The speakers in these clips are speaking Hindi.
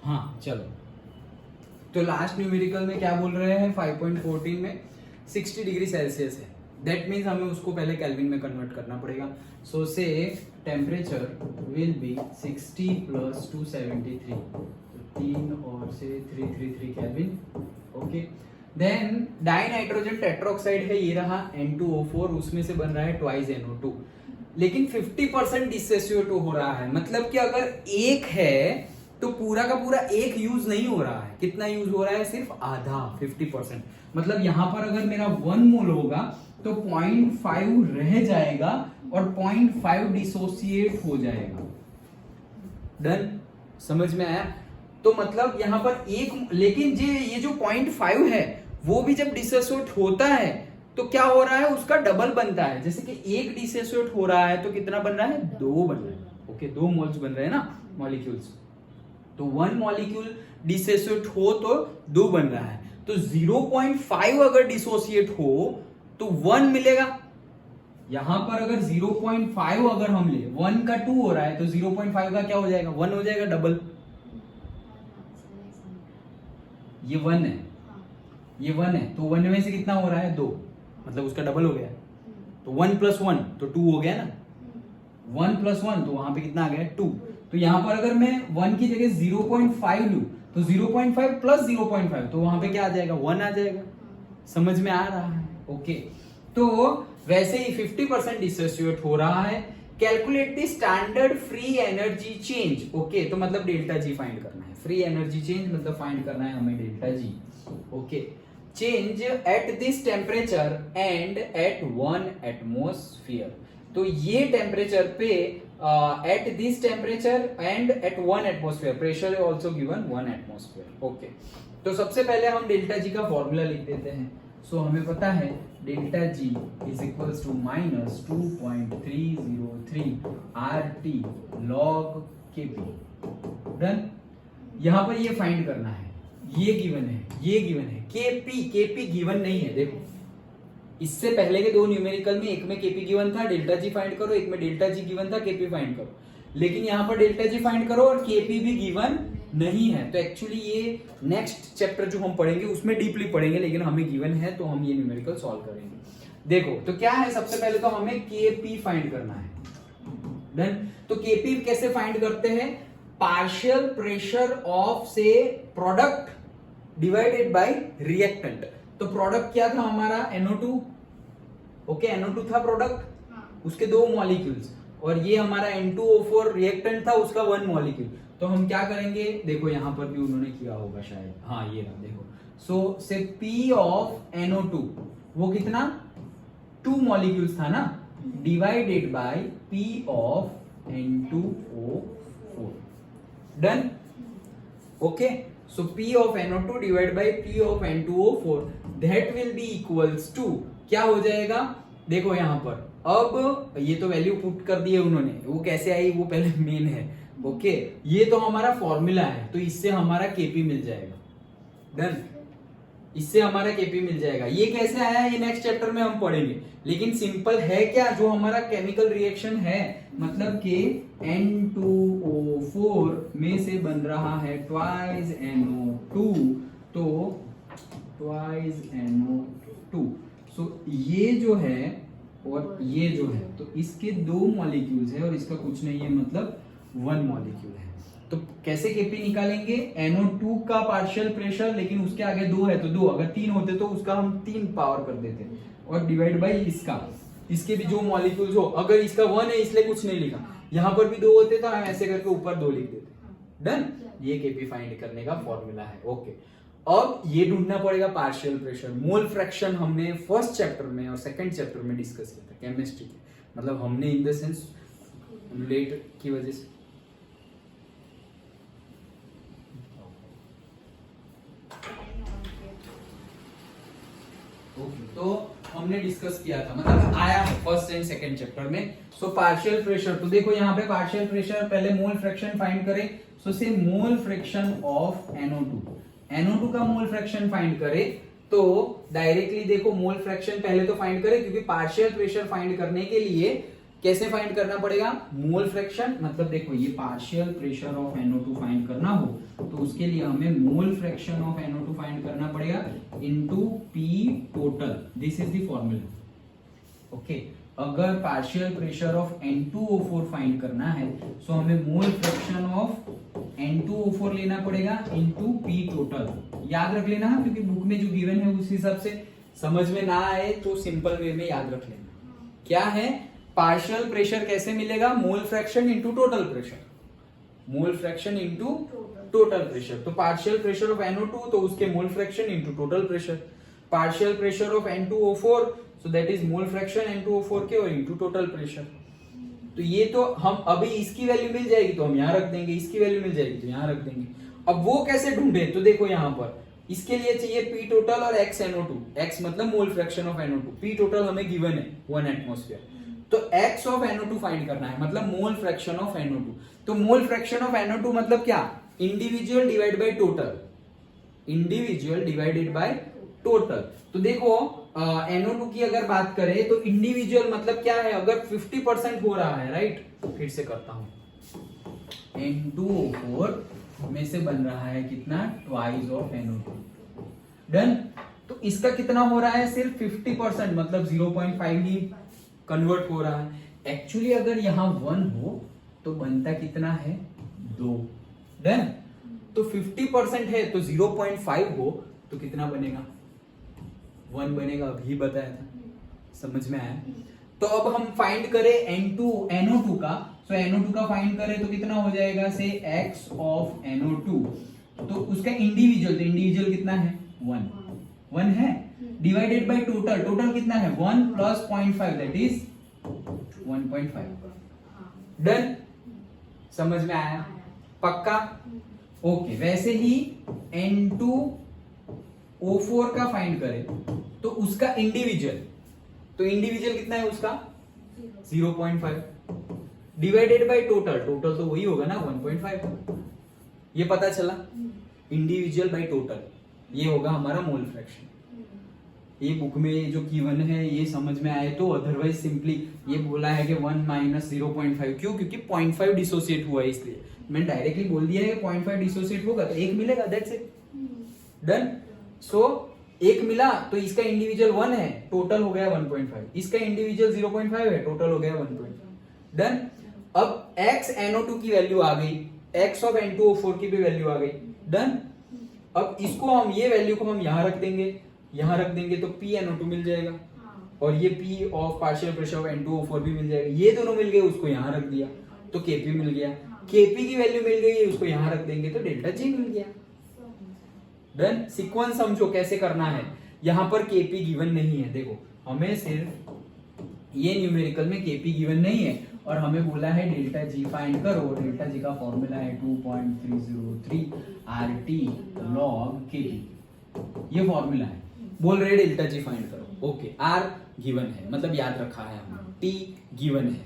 हाँ चलो, तो लास्ट न्यूमेरिकल में क्या बोल रहे हैं 5.14 में 60 डिग्री सेल्सियस है, दैट मीन्स हमें उसको पहले केल्विन में कन्वर्ट करना पड़ेगा। सो से टेम्परेचर विल बी 60 प्लस 273, तो 3 और से 333 kelvin. Okay, then di nitrogen tetroxide है, ये रहा N2O4, उसमें से बन रहा है ट्वाइस NO2, लेकिन 50% डिसोसिएट हो रहा है, मतलब कि अगर एक है तो पूरा का पूरा एक यूज नहीं हो रहा है। कितना यूज हो रहा है? सिर्फ आधा, 50%। मतलब यहां पर अगर मेरा 1 मोल होगा तो 0.5 रह जाएगा और 0.5 डिसोसिएट हो जाएगा। डन, समझ में आया? तो मतलब यहां पर एक, लेकिन ये जो 0.5 है वो भी जब डिसोसिएट होता है तो क्या हो रहा है? उसका डबल बनता है। जैसे कि एक डिसोसिएट हो रहा है तो कितना बन रहा है? 2 बन रहा है। ओके, 2 मोल्स बन रहे हैं ना मॉलिक्यूल्स। तो 1 मॉलिक्यूल डिसोसिएट हो तो 2 बन रहा है, तो 0.5 अगर डिसोसिएट हो तो 1 मिलेगा। यहां पर अगर 0.5 अगर हम ले, 1 का 2 हो रहा है तो 0.5 का क्या हो जाएगा? 1 हो जाएगा, डबल। ये 1 है, ये 1 है, तो 1 में से कितना हो रहा है? 2, मतलब उसका डबल हो गया। तो 1 + 1 तो 2 हो गया ना, 1 + 1 तो वहां पे कितना आ गया? 2। तो यहां पर अगर मैं 1 की जगह 0.5 लूं तो 0.5 + 0.5 तो वहां पे क्या आ जाएगा? 1 आ जाएगा। समझ में आ रहा है? ओके, तो वैसे ही 50% डिसोसिएट हो रहा है। Calculate the standard free energy change. Okay, तो मतलब डेल्टा जी फाइंड करना है। फ्री एनर्जी चेंज मतलब फाइंड करना है हमें delta G. Okay, change at this temperature and at 1 atmosphere. तो ये टेम्परेचर पे at this temperature and at 1 atmosphere, pressure is also given 1 atmosphere. Okay, तो सबसे पहले हम डेल्टा जी का फॉर्मूला लिख देते हैं। सो हमें पता है delta G is equals to -2.303 RT log Kp। Done, यहां पर ये फाइंड करना है, ये गिवन है, ये गिवन है। केपी गिवन नहीं है। देखो, इससे पहले के 2 न्यूमेरिकल में एक में केपी गिवन था, डेल्टा जी फाइंड करो, एक में डेल्टा जी गिवन था, केपी फाइंड करो। लेकिन यहां पर डेल्टा जी फाइंड करो और केपी भी गिवन नहीं है। तो एक्चुअली ये नेक्स्ट चैप्टर जो हम पढ़ेंगे उसमें डीपली पढ़ेंगे, लेकिन हमें गिवन है तो हम ये न्यूमेरिकल सॉल्व करेंगे। देखो, तो क्या है, सबसे पहले तो हमें केपी फाइंड करना है। डन, तो केपी कैसे फाइंड करते हैं? पार्शियल प्रेशर ऑफ से प्रोडक्ट डिवाइडेड बाय रिएक्टेंट। तो प्रोडक्ट क्या था हमारा? NO2। ओके, NO2 था प्रोडक्ट, उसके 2 मॉलिक्यूल्स, और ये हमारा N2O4 रिएक्टेंट था, उसका 1 मॉलिक्यूल। तो हम क्या करेंगे? देखो यहां पर भी उन्होंने किया होगा शायद, हाँ ये रहा, देखो। सो से P ऑफ NO2 वो कितना? 2 मॉलिक्यूल्स था ना, divided by P of N2O4। Done, okay. So P of NO2 divided by P of N2O4 that will be equals to क्या हो जाएगा? देखो यहां पर अब ये तो वैल्यू पुट कर दी है उन्होंने, वो कैसे आई वो पहले मेन है। ओके, ये तो हमारा फॉर्मूला है, तो इससे हमारा केपी मिल जाएगा। डन, इससे हमारा केपी मिल जाएगा। ये कैसे आया ये नेक्स्ट चैप्टर में हम पढ़ेंगे, लेकिन सिंपल है क्या, जो हमारा केमिकल रिएक्शन है, मतलब कि N2O4 में से बन रहा है ट्वाइस NO2, तो ट्वाइस NO2। सो ये जो है और ये जो है, तो इसके 2 मॉलिक्यूल्स है और इसका कुछ नहीं है, मतलब 1 मॉलिक्यूल है। तो कैसे केपी निकालेंगे? NO2 का पार्शियल प्रेशर, लेकिन उसके आगे 2 है तो 2, अगर 3 होते तो उसका हम 3 पावर कर देते, और डिवाइड बाय इसका, इसके भी जो मॉलिक्यूल्स हो, अगर इसका 1 है इसलिए कुछ नहीं लिखा, यहां पर भी 2 होते तो हम ऐसे करके ऊपर 2 लिख देते। डन, ये केपी फाइंड करने का फॉर्मूला है। ओके, अब ये ढूंढना पड़ेगा पार्शियल प्रेशर। मोल फ्रैक्शन हमने फर्स्ट चैप्टर में और सेकंड चैप्टर में डिस्कस किया था केमिस्ट्री के, मतलब हमने इन द सेंस लेट की वजह से। तो हमने डिस्कस किया था, मतलब आया है फर्स्ट एंड सेकंड चैप्टर में। सो पार्शियल प्रेशर, तो देखो यहाँ पे पार्शियल प्रेशर, पहले मोल फ्रैक्शन फाइंड करें। सो से मोल फ्रैक्शन ऑफ NO2 का मोल फ्रैक्शन फाइंड करें, तो डायरेक्टली देखो मोल फ्रैक्शन पहले तो फाइंड करें, क्योंकि पार्शियल प्रेशर फाइंड करने के लिए कैसे फाइंड करना पड़ेगा? मोल फ्रैक्शन, मतलब देखो ये partial pressure of NO2 find करना हो तो उसके लिए हमें mole fraction of NO2 find करना पड़ेगा into P total. This is the formula. Okay, अगर partial pressure of N2O4 find करना है तो हमें मोल फ्रैक्शन ऑफ N2O4 लेना पड़ेगा इनटू P टोटल। याद रख लेना, क्योंकि बुक में जो गिवन है उस हिसाब से समझ में ना आए तो सिंपल वे में याद रख लेना। क्या है? पार्शियल प्रेशर कैसे मिलेगा? Mole fraction into total pressure, mole fraction into total pressure. तो पार्शियल प्रेशर ऑफ NO2 तो उसके mole fraction into total pressure, partial pressure of N2O4 so that is mole fraction N2O4 के और इनटू टोटल प्रेशर। तो ये तो हम अभी इसकी वैल्यू मिल जाएगी तो हम यहां रख देंगे, इसकी वैल्यू मिल जाएगी तो यहां रख देंगे। अब वो कैसे ढूंढे? तो देखो यहां पर इसके लिए चाहिए P टोटल और X NO2। X मतलब mole fraction of NO2, P total हमें गिवन है 1 एटमॉस्फेयर, तो X ऑफ NO2 फाइंड करना है, मतलब मोल फ्रैक्शन ऑफ NO2। तो मोल फ्रैक्शन ऑफ NO2 मतलब क्या? Individual divide by total, individual divided by total. तो देखो NO2 की अगर बात करें तो इंडिविजुअल मतलब क्या है? अगर 50% हो रहा है, राइट, फिर से करता हूं, N2O4 में से बन रहा है कितना? Twice of NO2। डन। तो इसका कितना हो रहा है? सिर्फ 50%, मतलब 0.5 ही कन्वर्ट हो रहा है। एक्चुअली अगर यहां 1 हो तो बनता कितना है? 2। डन। तो 50% है तो 0.5 हो तो कितना बनेगा? 1 बनेगा, अभी बताया था, समझ में आया? तो अब हम फाइंड करें NO2 का, तो NO2 का फाइंड करें तो कितना हो जाएगा? से X ऑफ NO2, तो उसका इंडिविजुअल, तो इंडिविजुअल कितना है? 1 है, डिवाइडेड बाय टोटल, टोटल कितना है? 1 प्लस 0.5 दैट इज 1.5। डन। समझ में आया? पक्का? ओके। वैसे ही N2O4 का फाइंड करें तो उसका इंडिविजुअल, तो इंडिविजुअल कितना है उसका? 0.5 डिवाइडेड बाय टोटल, टोटल तो वही होगा ना 1.5। ये पता चला? इंडिविजुअल बाय टोटल, ये होगा हमारा मोल फ्रैक्शन। ये बुक में जो गिवन है ये समझ में आए तो, अदरवाइज सिंपली ये बोला है कि 1 माइनस 0.5, क्यों? क्योंकि 0.5 डिसोसिएट हुआ है, इसलिए मैंने डायरेक्टली बोल दिया है कि 0.5 डिसोसिएट होगा तो 1 मिलेगा, दैट्स इट। डन। सो 1 मिला तो इसका इंडिविजुअल 1 है, टोटल हो गया 1.5, इसका इंडिविजुअल 0.5 है, टोटल हो गया 1.5। डन। अब X NO2 की वैल्यू आ गई, X ऑफ N2O4 की भी वैल्यू आ गई। डन। अब इसको हम, ये वैल्यू को हम यहां रख देंगे, यहां रख देंगे तो P NO2 मिल जाएगा, और ये P of partial pressure of N2O4 भी मिल जाएगा। ये दोनों मिल गए, उसको यहां रख दिया तो Kp मिल गया, Kp की वैल्यू मिल गई, उसको यहां रख देंगे तो डेल्टा G मिल गया। डन। सीक्वेंस समझो कैसे करना है। यहां पर Kp गिवन नहीं है, देखो हमें सिर्फ ये न्यूमेरिकल में Kp गिवन नहीं है और हमें बोला है डेल्टा G फाइंड करो। डेल्टा G का फॉर्मूला है 2.303 RT log Kp, ये फॉर्मूला है। बोल रहे डेल्टा G फाइंड करो। ओके, R गिवन है, मतलब याद रखा है हमने। T गिवन है,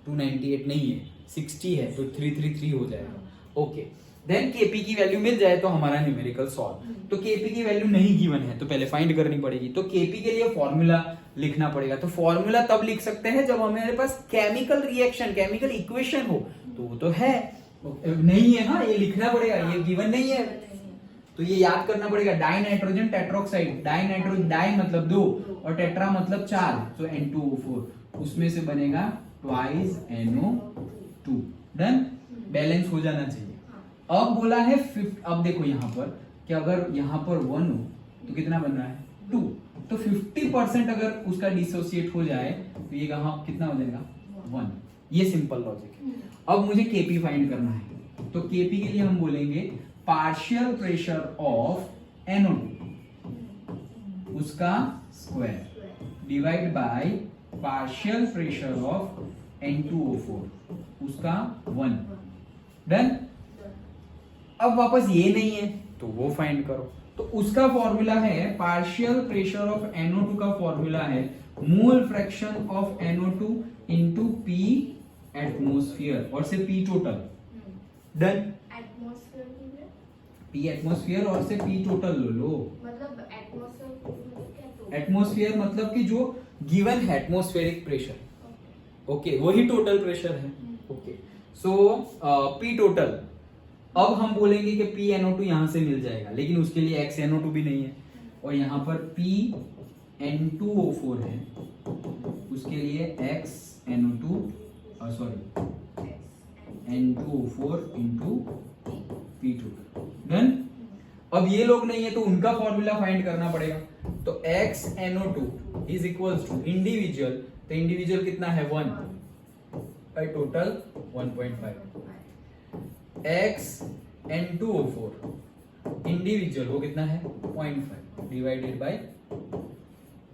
298 नहीं है, 60 है तो 333 हो जाएगा। ओके, देन Kp की वैल्यू मिल जाए तो हमारा न्यूमेरिकल सॉल्व। तो Kp की वैल्यू नहीं गिवन है तो पहले फाइंड करनी पड़ेगी, तो Kp के लिए फॉर्मूला लिखना पड़ेगा। तो फॉर्मूला तब लिख सकते हैं जब हमारे पास केमिकल रिएक्शन, केमिकल इक्वेशन हो, तो वो तो है नहीं है। हाँ, ये लिखना पड़ेगा, ये गिवन नहीं है तो ये याद करना पड़ेगा। Di nitrogen tetroxide, di nitrogen, di मतलब 2 और टेट्रा मतलब 4, तो N2O4, उसमें से बनेगा ट्वाइस NO2। डन। बैलेंस हो जाना चाहिए। अब बोला है 50, अब देखो यहां पर कि अगर यहां पर 1 हो तो कितना बन रहा है? 2, तो 50% अगर उसका डिसोसिएट हो जाए तो ये कहां कितना हो जाएगा? 1। ये सिंपल लॉजिक है। अब मुझे Kp फाइंड करना है, तो Kp के लिए हम बोलेंगे पार्शियल प्रेशर ऑफ NO2 उसका square divide by partial pressure of N2O4 उसका 1। डन। अब वापस ये नहीं है तो वो फाइंड करो, तो उसका फॉर्मूला है पार्शियल प्रेशर ऑफ NO2 का फॉर्मूला है mole fraction of NO2 into P atmosphere और से P total. Done. P atmosphere और से P टोटल लो। मतलब एटमॉस्फेयर एटमॉस्फेयर मतलब कि जो गिवन है एटमॉस्फेरिक प्रेशर, ओके वही टोटल प्रेशर है। ओके सो P टोटल, अब हम बोलेंगे कि PnO2 यहां से मिल जाएगा, लेकिन उसके लिए XnO2 भी नहीं है, और यहां पर PN2O4 है, उसके लिए XnO2 sorry N2O4 into P total. Done. अब ये लोग नहीं है तो उनका फॉर्मूला फाइंड करना पड़ेगा, तो XnO2 is equals to individual, तो इंडिविजुअल कितना है 1 बाय टोटल 1.5, XN2O4 इंडिविजुअल वो कितना है 0.5 डिवाइडेड बाय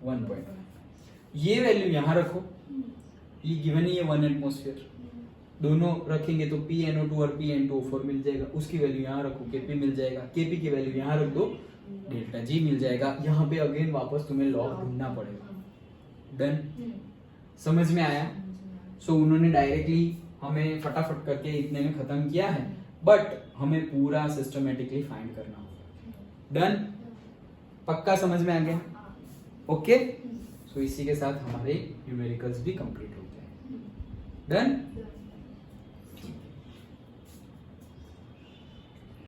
1.5। ये वैल्यू यहां रखो, ये गिवन ही है 1 एटमॉस्फेयर, दोनों रखेंगे तो PnO2 और PN2O4 मिल जाएगा, उसकी वैल्यू यहाँ रखो Kp मिल जाएगा, Kp की वैल्यू यहाँ रख दो डेल्टा G मिल जाएगा। यहाँ पे अगेन वापस तुम्हें लॉग ढूंढना पड़ेगा। डन, समझ में आया? सो उन्होंने डायरेक्टली हमें फटाफट करके इतने में खत्म किया है, बट हमें पूरा सिस्टमेटिकली फाइंड करना होगा। डन, पक्का समझ में आ गया? ओके, सो इसी के साथ हमारे न्यूमेरिकल्स भी कंप्लीट हो गए। डन।